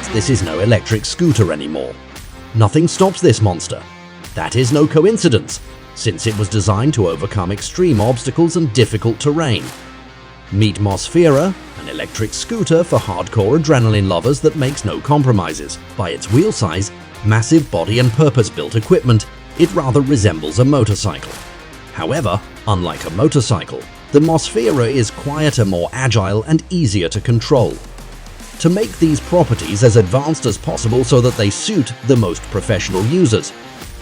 this is no electric scooter anymore. Nothing stops this monster. That is no coincidence, since it was designed to overcome extreme obstacles and difficult terrain. Meet Mosphera, an electric scooter for hardcore adrenaline lovers that makes no compromises. By its wheel size, massive body and purpose-built equipment, it rather resembles a motorcycle. However, unlike a motorcycle, the Mosphera is quieter, more agile, and easier to control. To make these properties as advanced as possible so that they suit the most professional users,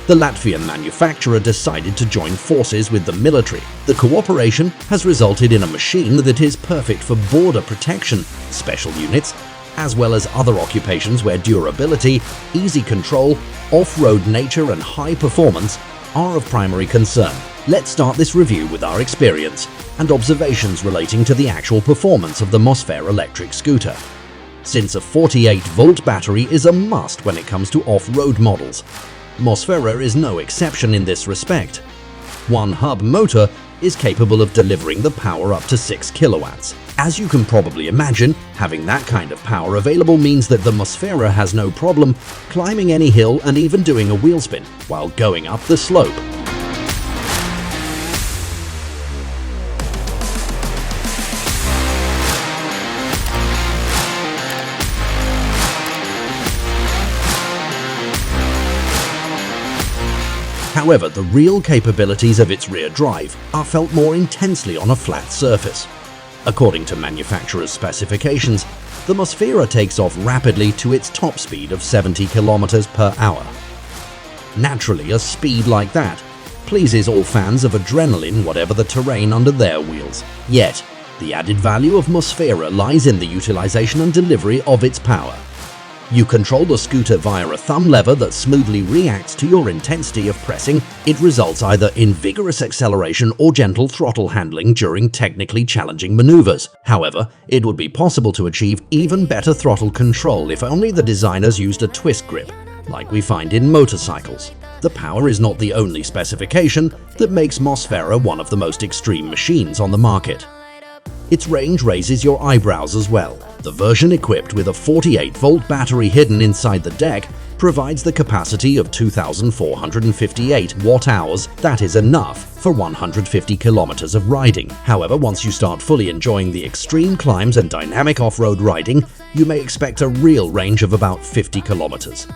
the Latvian manufacturer decided to join forces with the military. The cooperation has resulted in a machine that is perfect for border protection, special units, as well as other occupations where durability, easy control, off-road nature, and high performance are of primary concern. Let's start this review with our experience and observations relating to the actual performance of the Mosphera electric scooter. Since a 48-volt battery is a must when it comes to off-road models, Mosphera is no exception in this respect. One hub motor is capable of delivering the power up to 6 kilowatts. As you can probably imagine, having that kind of power available means that the Mosphera has no problem climbing any hill and even doing a wheel spin while going up the slope. However, the real capabilities of its rear drive are felt more intensely on a flat surface. According to manufacturer's specifications, the Mosphera takes off rapidly to its top speed of 70 kilometers per hour. Naturally, a speed like that pleases all fans of adrenaline, whatever the terrain under their wheels. Yet, the added value of Mosphera lies in the utilization and delivery of its power. You control the scooter via a thumb lever that smoothly reacts to your intensity of pressing. It results either in vigorous acceleration or gentle throttle handling during technically challenging maneuvers. However, it would be possible to achieve even better throttle control if only the designers used a twist grip, like we find in motorcycles. The power is not the only specification that makes Mosphera one of the most extreme machines on the market. Its range raises your eyebrows as well. The version equipped with a 48-volt battery hidden inside the deck provides the capacity of 2,458 watt-hours. That is enough for 150 kilometers of riding. However, once you start fully enjoying the extreme climbs and dynamic off-road riding, you may expect a real range of about 50 kilometers.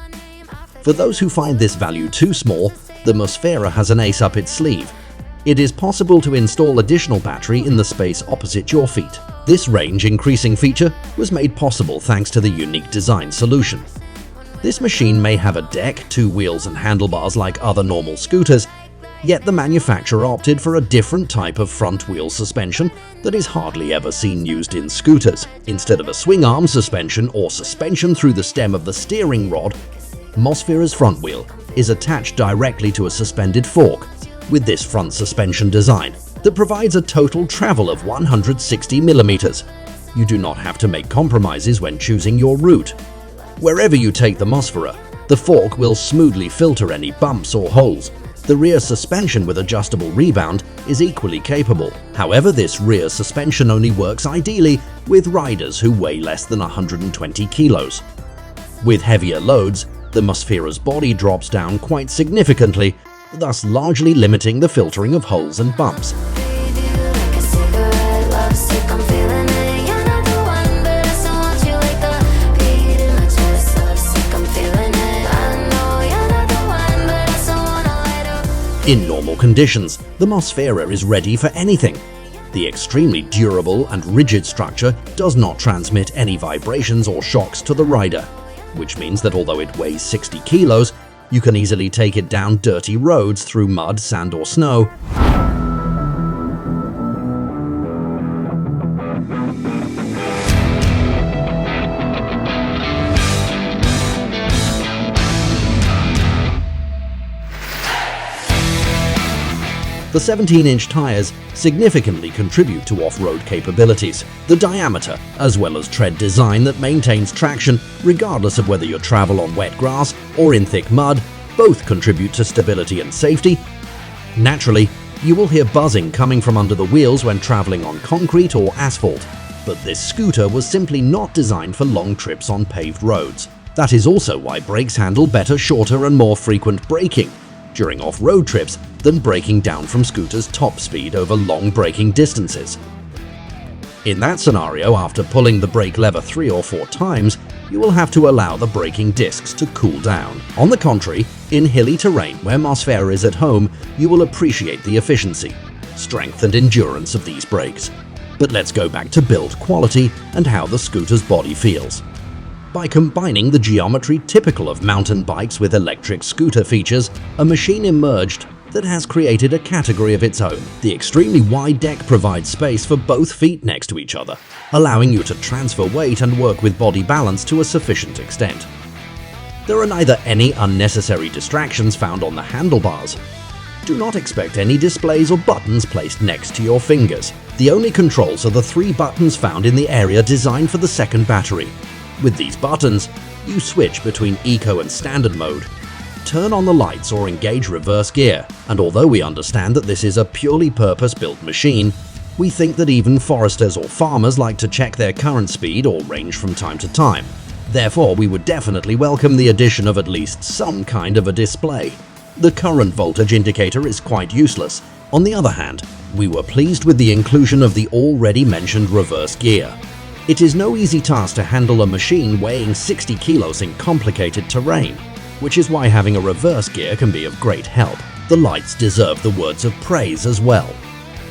For those who find this value too small, the Mosphera has an ace up its sleeve. It is possible to install additional battery in the space opposite your feet. This range-increasing feature was made possible thanks to the unique design solution. This machine may have a deck, two wheels and handlebars like other normal scooters, yet the manufacturer opted for a different type of front-wheel suspension that is hardly ever seen used in scooters. Instead of a swing-arm suspension or suspension through the stem of the steering rod, Mosphera's front wheel is attached directly to a suspended fork with this front suspension design that provides a total travel of 160 millimeters. You do not have to make compromises when choosing your route. Wherever you take the Mosphera, the fork will smoothly filter any bumps or holes. The rear suspension with adjustable rebound is equally capable. However, this rear suspension only works ideally with riders who weigh less than 120 kilos. With heavier loads, the Mosphera's body drops down quite significantly, thus largely limiting the filtering of holes and bumps. In normal conditions, the Mosphera is ready for anything. The extremely durable and rigid structure does not transmit any vibrations or shocks to the rider, which means that although it weighs 60 kilos, you can easily take it down dirty roads through mud, sand, or snow. The 17-inch tires significantly contribute to off-road capabilities. The diameter, as well as tread design that maintains traction regardless of whether you travel on wet grass or in thick mud, both contribute to stability and safety. Naturally, you will hear buzzing coming from under the wheels when traveling on concrete or asphalt, but this scooter was simply not designed for long trips on paved roads. That is also why brakes handle better shorter and more frequent braking during off-road trips than braking down from scooter's top speed over long braking distances. In that scenario, after pulling the brake lever 3 or 4 times, you will have to allow the braking discs to cool down. On the contrary, in hilly terrain where Mosphera is at home, you will appreciate the efficiency, strength and endurance of these brakes. But let's go back to build quality and how the scooter's body feels. By combining the geometry typical of mountain bikes with electric scooter features, a machine emerged that has created a category of its own. The extremely wide deck provides space for both feet next to each other, allowing you to transfer weight and work with body balance to a sufficient extent. There are neither any unnecessary distractions found on the handlebars. Do not expect any displays or buttons placed next to your fingers. The only controls are the 3 buttons found in the area designed for the second battery. With these buttons, you switch between eco and standard mode, turn on the lights or engage reverse gear, and although we understand that this is a purely purpose-built machine, we think that even foresters or farmers like to check their current speed or range from time to time. Therefore, we would definitely welcome the addition of at least some kind of a display. The current voltage indicator is quite useless. On the other hand, we were pleased with the inclusion of the already mentioned reverse gear. It is no easy task to handle a machine weighing 60 kilos in complicated terrain, which is why having a reverse gear can be of great help. The lights deserve the words of praise as well.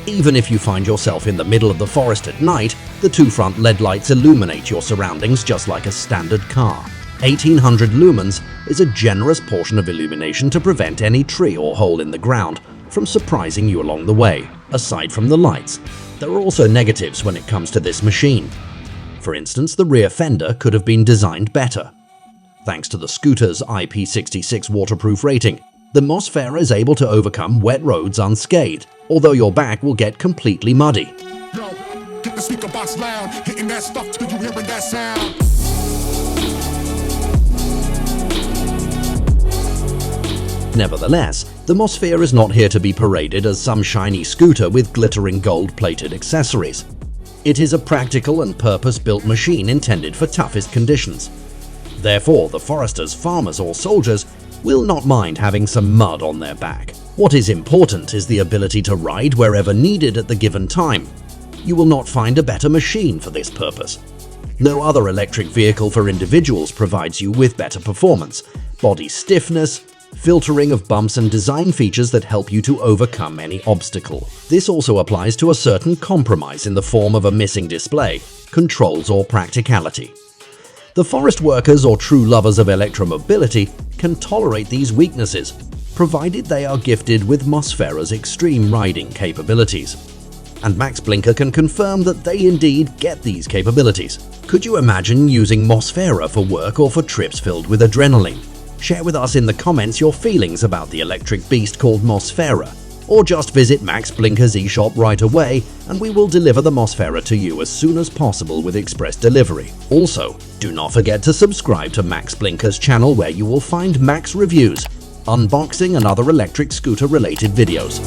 Even if you find yourself in the middle of the forest at night, the 2 front LED lights illuminate your surroundings just like a standard car. 1800 lumens is a generous portion of illumination to prevent any tree or hole in the ground from surprising you along the way. Aside from the lights, there are also negatives when it comes to this machine. For instance, the rear fender could have been designed better. Thanks to the scooter's IP66 waterproof rating, the Mosphera is able to overcome wet roads unscathed, although your back will get completely muddy. Yo, get the speaker box loud, hitting that stuff till you hearing that sound. Nevertheless, the Mosphera is not here to be paraded as some shiny scooter with glittering gold-plated accessories. It is a practical and purpose-built machine intended for toughest conditions. Therefore, the foresters, farmers or soldiers will not mind having some mud on their back. What is important is the ability to ride wherever needed at the given time. You will not find a better machine for this purpose. No other electric vehicle for individuals provides you with better performance, body stiffness, filtering of bumps and design features that help you to overcome any obstacle. This also applies to a certain compromise in the form of a missing display, controls or practicality. The forest workers or true lovers of electromobility can tolerate these weaknesses, provided they are gifted with Mosphera's extreme riding capabilities. And Max Blinker can confirm that they indeed get these capabilities. Could you imagine using Mosphera for work or for trips filled with adrenaline? Share with us in the comments your feelings about the electric beast called Mosphera, or just visit Max Blinker's eShop right away and we will deliver the Mosphera to you as soon as possible with express delivery. Also, do not forget to subscribe to Max Blinker's channel where you will find Max reviews, unboxing and other electric scooter related videos.